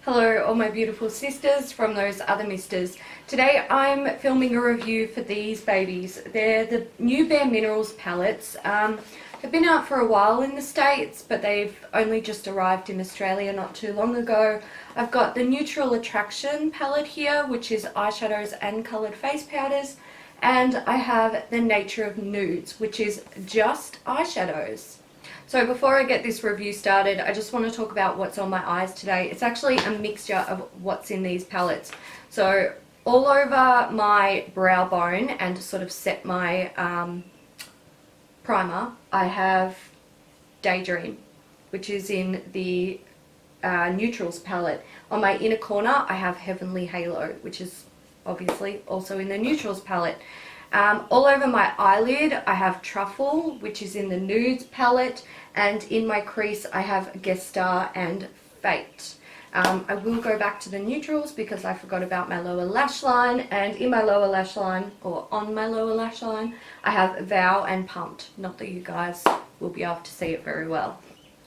Hello all my beautiful sisters from those other misters. Today I'm filming a review for these babies. They're the new Bare Minerals palettes. They've been out for a while in the States, but they've only just arrived in Australia not too long ago. I've got the Neutral Attraction palette here, which is eyeshadows and coloured face powders. And I have the Nature of Nudes, which is just eyeshadows. So before I get this review started, I just want to talk about what's on my eyes today. It's actually a mixture of what's in these palettes. So all over my brow bone and to sort of set my primer, I have Daydream, which is in the Neutrals palette. On my inner corner, I have Heavenly Halo, which is obviously also in the Neutrals palette. All over my eyelid I have Truffle, which is in the Nudes palette, and in my crease I have Guest Star and Fate. I will go back to the Neutrals because I forgot about my lower lash line, and in my lower lash line, or on my lower lash line, I have Vow and Pumped. Not that you guys will be able to see it very well.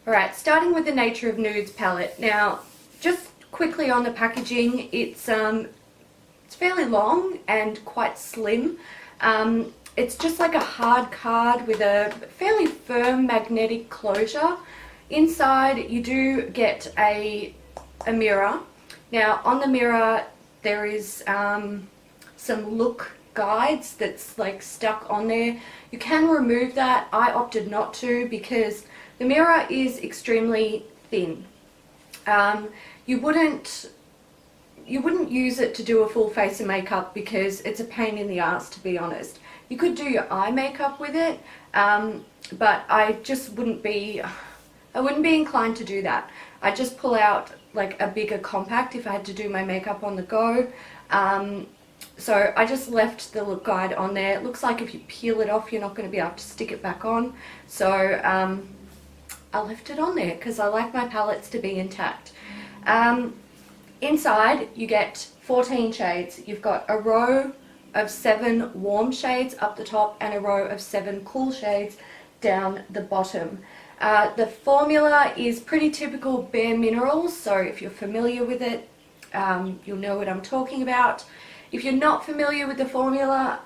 Alright, starting with the Nature of Nudes palette. Now, just quickly on the packaging, it's fairly long and quite slim. It's just like a hard card with a fairly firm magnetic closure. Inside you do get a mirror. Now on the mirror there is some look guides that's like stuck on there. You can remove that. I opted not to because the mirror is extremely thin. You wouldn't use it to do a full face of makeup because it's a pain in the ass, to be honest. You could do your eye makeup with it, but I wouldn't be inclined to do that. I just pull out like a bigger compact if I had to do my makeup on the go. So I just left the look guide on there. It looks like if you peel it off, you're not going to be able to stick it back on. So I left it on there because I like my palettes to be intact. Inside you get 14 shades. You've got a row of 7 warm shades up the top and a row of 7 cool shades down the bottom. The formula is pretty typical Bare Minerals, so if you're familiar with it, you'll know what I'm talking about. If you're not familiar with the formula,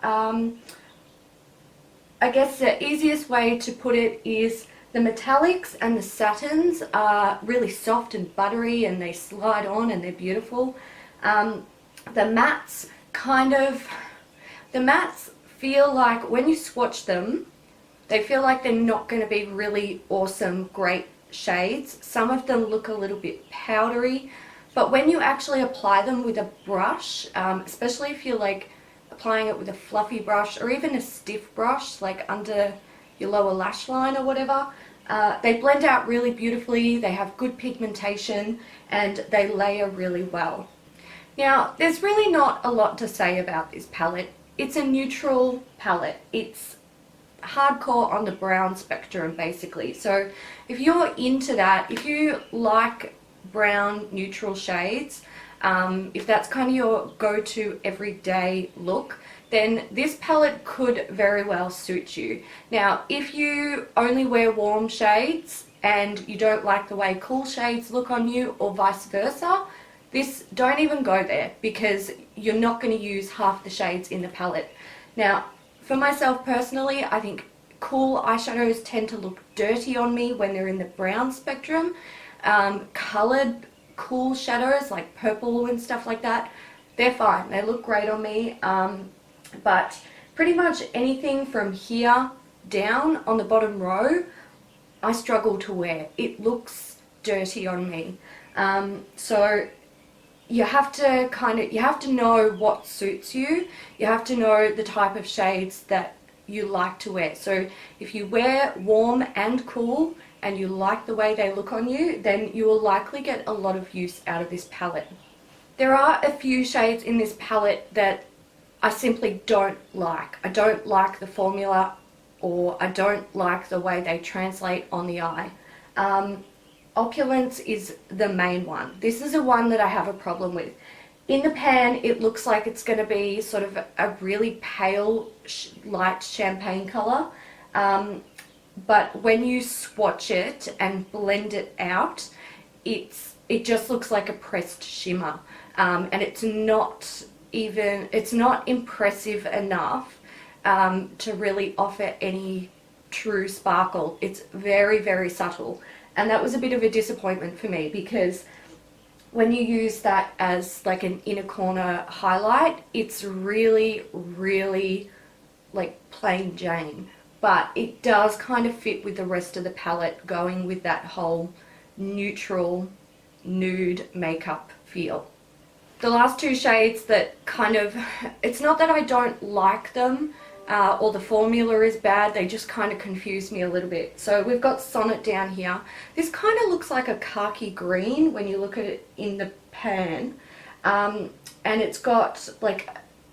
I guess the easiest way to put it is the metallics and the satins are really soft and buttery and they slide on and they're beautiful. The mattes feel like when you swatch them, they feel like they're not going to be really awesome, great shades. Some of them look a little bit powdery, but when you actually apply them with a brush, especially if you're like applying it with a fluffy brush or even a stiff brush like under your lower lash line or whatever, they blend out really beautifully, they have good pigmentation, and they layer really well. Now, there's really not a lot to say about this palette. It's a neutral palette. It's hardcore on the brown spectrum, basically. So if you're into that, if you like brown neutral shades, if that's kind of your go-to everyday look, then this palette could very well suit you. Now, if you only wear warm shades and you don't like the way cool shades look on you, or vice versa, don't even go there because you're not going to use half the shades in the palette. Now, for myself personally, I think cool eyeshadows tend to look dirty on me when they're in the brown spectrum. Coloured cool shadows like purple and stuff like that, they're fine. They look great on me. But pretty much anything from here down on the bottom row, I struggle to wear. It looks dirty on me. So you have to know what suits you. You have to know the type of shades that you like to wear. So if you wear warm and cool and you like the way they look on you, then you will likely get a lot of use out of this palette. There are a few shades in this palette that I simply don't like. I don't like the formula, or I don't like the way they translate on the eye. Opulence is the main one. This is the one that I have a problem with. In the pan, it looks like it's going to be sort of a really pale, light champagne color. But when you swatch it and blend it out, it's it just looks like a pressed shimmer, and it's not impressive enough to really offer any true sparkle. It's very, very subtle, and that was a bit of a disappointment for me, because when you use that as like an inner corner highlight, it's really, really like plain Jane, but it does kind of fit with the rest of the palette, going with that whole neutral nude makeup feel. The last two shades that kind of, it's not that I don't like them or the formula is bad, they just kind of confuse me a little bit. So we've got Sonnet down here. This kind of looks like a khaki green when you look at it in the pan, and it's got like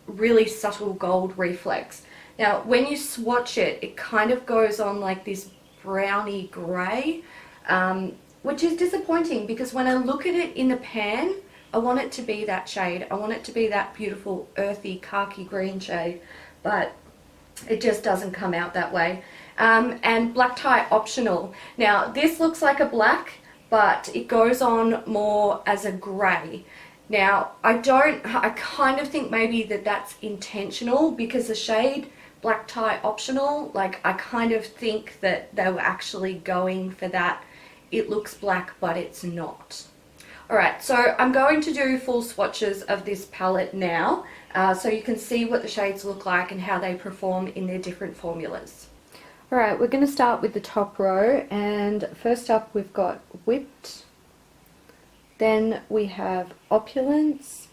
really subtle gold reflex. Now when you swatch it, it kind of goes on like this browny grey, which is disappointing, because when I look at it in the pan, I want it to be that shade. I want it to be that beautiful earthy khaki green shade, but it just doesn't come out that way. And black tie optional. Now this looks like a black, but it goes on more as a grey. Now I kind of think maybe that's intentional, because the shade black tie optional, like I kind of think that they were actually going for that. It looks black, but it's not. Alright, so I'm going to do full swatches of this palette now, so you can see what the shades look like and how they perform in their different formulas. Alright, we're going to start with the top row, and first up we've got Whipped, then we have Opulence.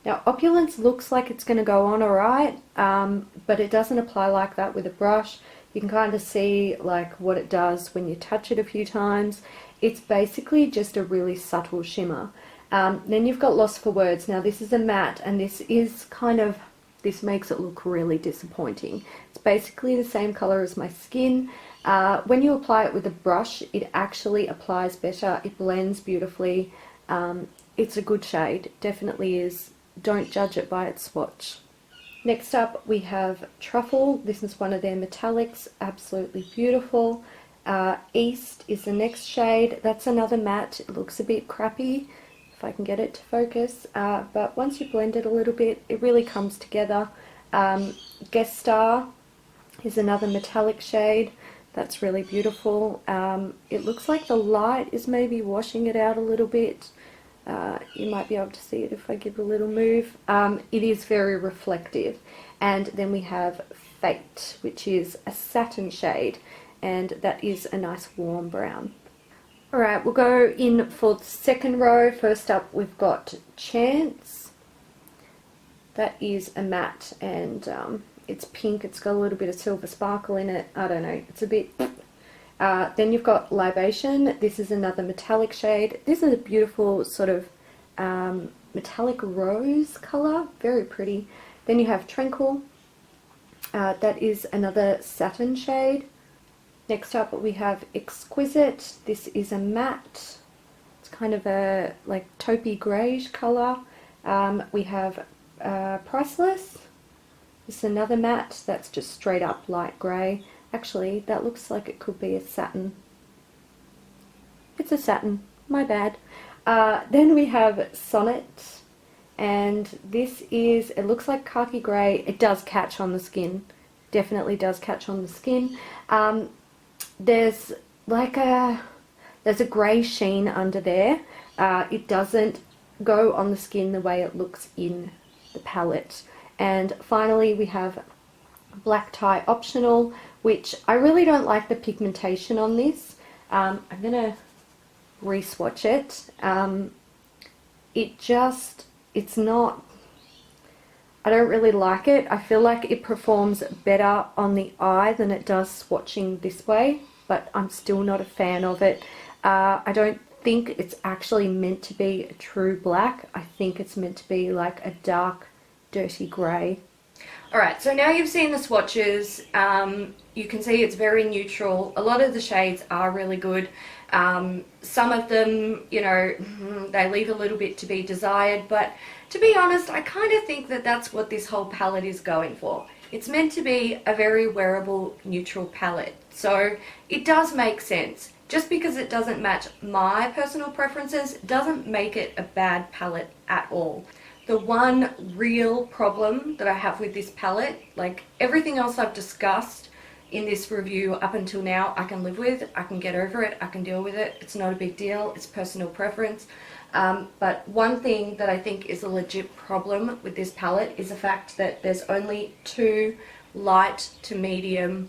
Now Opulence looks like it's going to go on alright, but it doesn't apply like that with a brush. You can kind of see like what it does when you touch it a few times. It's basically just a really subtle shimmer. Then you've got Lost for Words. Now this is a matte, and this makes it look really disappointing. It's basically the same color as my skin. When you apply it with a brush, it actually applies better. It blends beautifully. It's a good shade, definitely is. Don't judge it by its swatch. Next up we have Truffle. This is one of their metallics, absolutely beautiful. East is the next shade. That's another matte. It looks a bit crappy, if I can get it to focus, but once you blend it a little bit, it really comes together. Guest Star is another metallic shade. That's really beautiful. It looks like the light is maybe washing it out a little bit. You might be able to see it if I give a little move. It is very reflective. And then we have Fate, which is a satin shade, and that is a nice warm brown. Alright, we'll go in for the second row. First up we've got Chance. That is a matte, and it's pink. It's got a little bit of silver sparkle in it. I don't know, it's a bit... then you've got Libation. This is another metallic shade. This is a beautiful sort of metallic rose colour, very pretty. Then you have Tranquil. That is another satin shade. Next up we have Exquisite. This is a matte. It's kind of a like taupey greyish colour. We have Priceless. This is another matte that's just straight up light grey. Actually, that looks like it could be a satin. It's a satin, my bad. Then we have Sonnet, and this is, it looks like khaki grey. It does catch on the skin, definitely does catch on the skin. There's a grey sheen under there. It doesn't go on the skin the way it looks in the palette. And finally we have Black Tie Optional, which I really don't like the pigmentation on this. I'm going to re-swatch it. It's not, I don't really like it. I feel like it performs better on the eye than it does swatching this way, but I'm still not a fan of it. I don't think it's actually meant to be a true black. I think it's meant to be like a dark, dirty grey. Alright, so now you've seen the swatches, you can see it's very neutral. A lot of the shades are really good. Some of them, you know, they leave a little bit to be desired, but to be honest, I kind of think that that's what this whole palette is going for. It's meant to be a very wearable, neutral palette, so it does make sense just because it doesn't match my personal preferences doesn't make it a bad palette at all. The one real problem that I have with this palette, like everything else I've discussed in this review up until now, I can live with, I can get over it, I can deal with it, it's not a big deal, it's personal preference. But one thing that I think is a legit problem with this palette is the fact that there's only 2 light to medium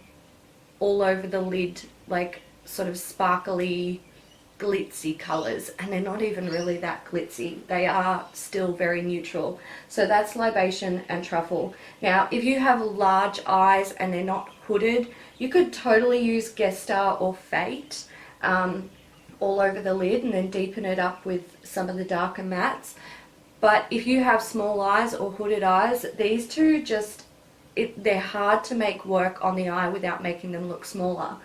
all over the lid, like sort of sparkly, glitzy colors, and they're not even really that glitzy. They are still very neutral. So that's Libation and Truffle. Now, if you have large eyes and they're not hooded, you could totally use Guest Star or Fate all over the lid and then deepen it up with some of the darker mattes. But if you have small eyes or hooded eyes, these two just, they're hard to make work on the eye without making them look smaller.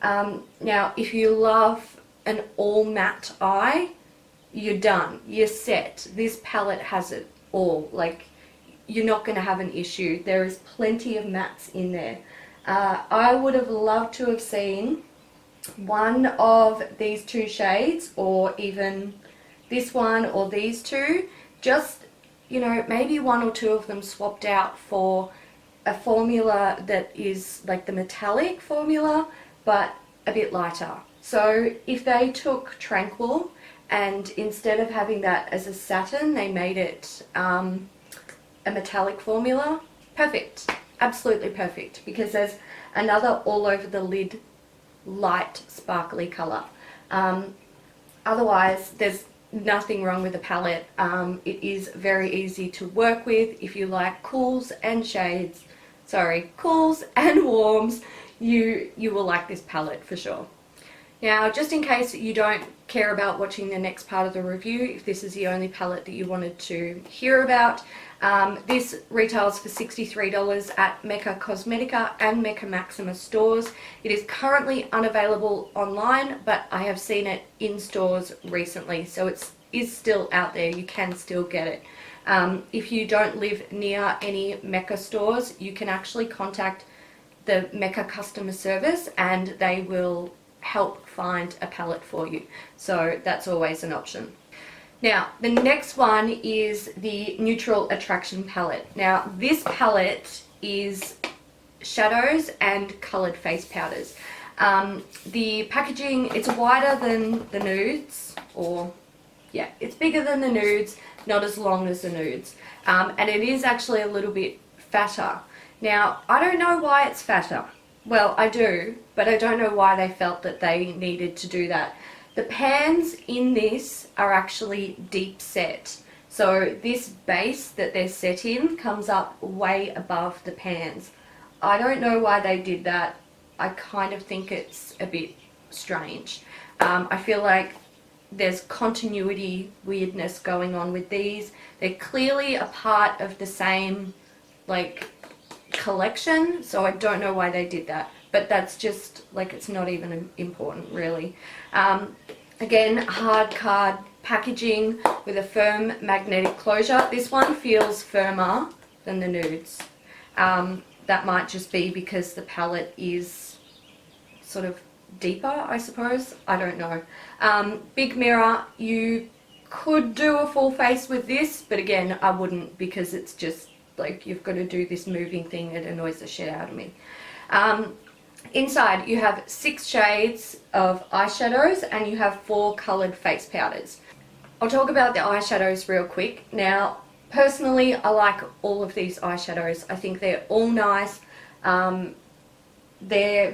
Now, if you love an all matte eye, you're done, you're set. This palette has it all. Like, you're not going to have an issue. There is plenty of mattes in there. I would have loved to have seen one of these 2 shades, or even this one or these 2, just, you know, maybe 1 or 2 of them swapped out for a formula that is like the metallic formula but a bit lighter. So if they took Tranquil and instead of having that as a satin, they made it a metallic formula, perfect, absolutely perfect, because there's another all over the lid light sparkly color. Otherwise, there's nothing wrong with the palette. It is very easy to work with. If you like cools and shades, cools and warms, you will like this palette for sure. Now, just in case you don't care about watching the next part of the review, if this is the only palette that you wanted to hear about, this retails for $63 at Mecca Cosmetica and Mecca Maxima stores. It is currently unavailable online, but I have seen it in stores recently, so it is still out there. You can still get it. If you don't live near any Mecca stores, you can actually contact the Mecca customer service and they will help find a palette for you. So that's always an option. Now, the next one is the Neutral Attraction palette. Now, this palette is shadows and colored face powders. The packaging, it's wider than the Nudes, or yeah, it's bigger than the Nudes, not as long as the Nudes. And it is actually a little bit fatter. Now, I don't know why it's fatter. Well, I do, but I don't know why they felt that they needed to do that. The pans in this are actually deep set. So this base that they're set in comes up way above the pans. I don't know why they did that. I kind of think it's a bit strange. I feel like there's continuity weirdness going on with these. They're clearly a part of the same, like, collection, so I don't know why they did that, but that's just like, it's not even important really. Again, hard card packaging with a firm magnetic closure. This one feels firmer than the Nudes. That might just be because the palette is sort of deeper, I suppose. I don't know. Big mirror. You could do a full face with this, but again, I wouldn't, because it's just like, you've got to do this moving thing. It annoys the shit out of me. Inside you have 6 shades of eyeshadows and you have 4 coloured face powders. I'll talk about the eyeshadows real quick. Now, personally, I like all of these eyeshadows. I think they're all nice. They're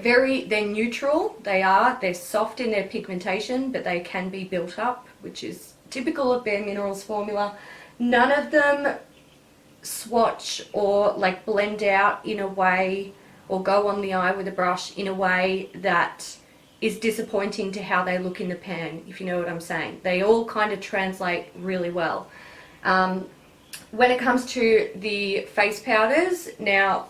neutral. They're soft in their pigmentation, but they can be built up, which is typical of Bare Minerals formula. None of them swatch or like blend out in a way, or go on the eye with a brush in a way that is disappointing to how they look in the pan, if you know what I'm saying. They all kind of translate really well. When it comes to the face powders, now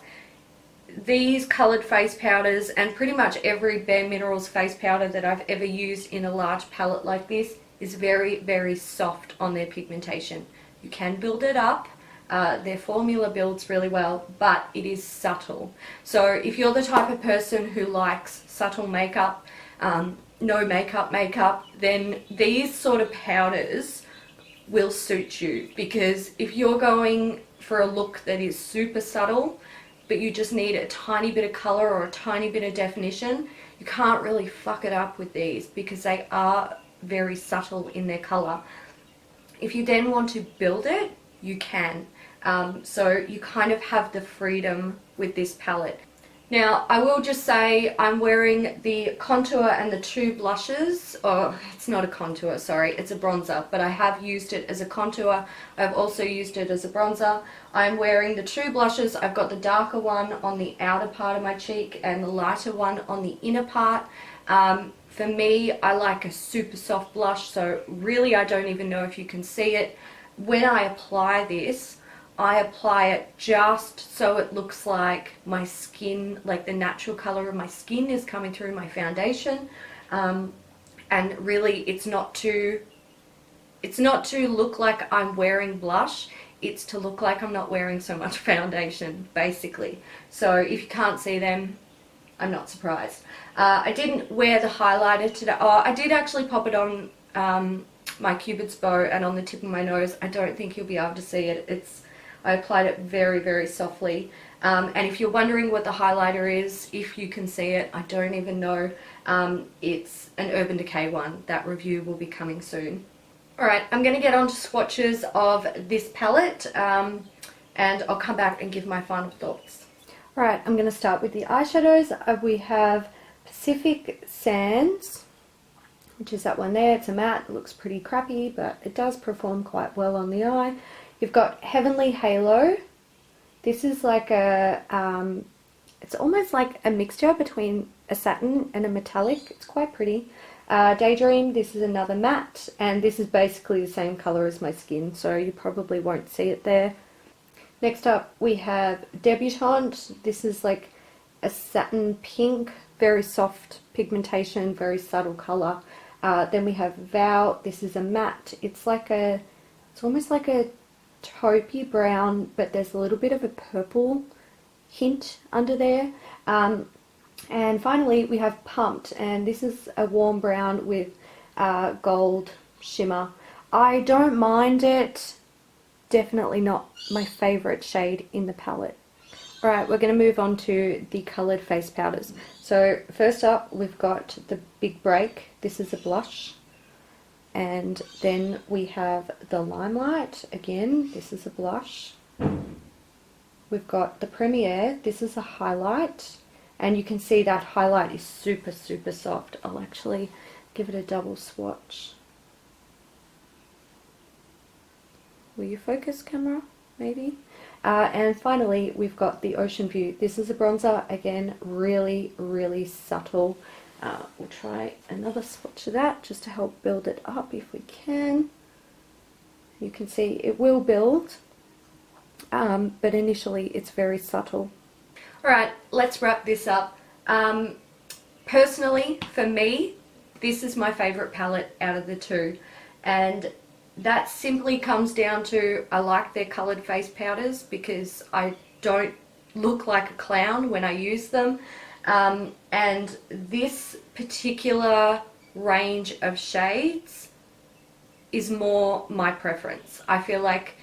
these coloured face powders, and pretty much every Bare Minerals face powder that I've ever used in a large palette like this, is very, very soft on their pigmentation. You can build it up. Their formula builds really well, but it is subtle. So if you're the type of person who likes subtle makeup, no makeup, then these sort of powders will suit you, because if you're going for a look that is super subtle but you just need a tiny bit of color or a tiny bit of definition, you can't really fuck it up with these because they are very subtle in their color. If you then want to build it, you can. So you kind of have the freedom with this palette. Now, I will just say I'm wearing the contour and the two blushes. Oh, it's not a contour, sorry, it's a bronzer, but I have used it as a contour. I've also used it as a bronzer. I'm wearing the two blushes. I've got the darker one on the outer part of my cheek and the lighter one on the inner part. For me, I like a super soft blush, so really I don't even know if you can see it. When I apply this, I apply it just so it looks like my skin, like the natural color of my skin is coming through my foundation. And really it's not to look like I'm wearing blush, it's to look like I'm not wearing so much foundation, basically. So if you can't see them, I'm not surprised. I didn't wear the highlighter today. Oh, I did actually pop it on my Cupid's bow and on the tip of my nose. I don't think you'll be able to see it. I applied it very, very softly. And if you're wondering what the highlighter is, if you can see it, I don't even know. It's an Urban Decay one. That review will be coming soon. Alright, I'm going to get on to swatches of this palette, and I'll come back and give my final thoughts. Alright, I'm going to start with the eyeshadows. We have Pacific Sands, which is that one there. It's a matte. It looks pretty crappy, but it does perform quite well on the eye. You've got Heavenly Halo. This is like a, it's almost like a mixture between a satin and a metallic. It's quite pretty. Daydream, this is another matte, and this is basically the same colour as my skin, so you probably won't see it there. Next up we have Debutant. This is like a satin pink, very soft pigmentation, very subtle colour. Then we have Vow. This is a matte. It's almost like a taupey brown, but there's a little bit of a purple hint under there. And finally we have Pumped, and this is a warm brown with gold shimmer. I don't mind it. Definitely not my favourite shade in the palette. Alright, we're going to move on to the coloured face powders. So first up we've got the Big Break. This is a blush. And then we have the Limelight. Again, this is a blush. We've got the Premiere. This is a highlight. And you can see that highlight is super, super soft. I'll actually give it a double swatch. Will you focus, camera? Maybe? And finally, we've got the Ocean View. This is a bronzer. Again, really, really subtle. We'll try another swatch of that just to help build it up if we can. You can see it will build, but initially it's very subtle. Alright, let's wrap this up. Personally, for me, this is my favourite palette out of the two, and that simply comes down to I like their coloured face powders because I don't look like a clown when I use them. And this particular range of shades is more my preference. I feel like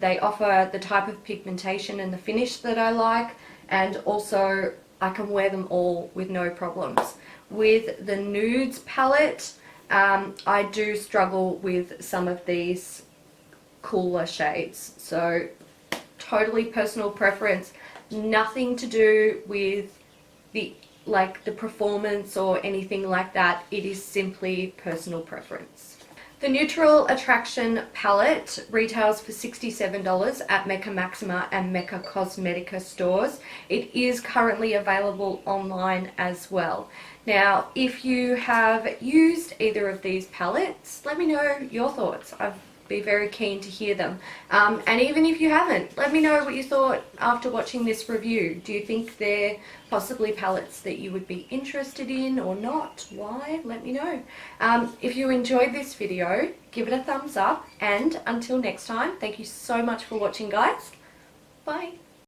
they offer the type of pigmentation and the finish that I like, and also I can wear them all with no problems. With the Nudes palette, I do struggle with some of these cooler shades, so totally personal preference, nothing to do with the performance or anything like that. It is simply personal preference. The Neutral Attraction palette retails for $67 at Mecca Maxima and Mecca Cosmetica stores. It is currently available online as well. Now, if you have used either of these palettes, let me know your thoughts. I'd be very keen to hear them. And even if you haven't, let me know what you thought after watching this review. Do you think they're possibly palettes that you would be interested in or not? Why? Let me know. If you enjoyed this video, give it a thumbs up, and until next time, thank you so much for watching, guys. Bye.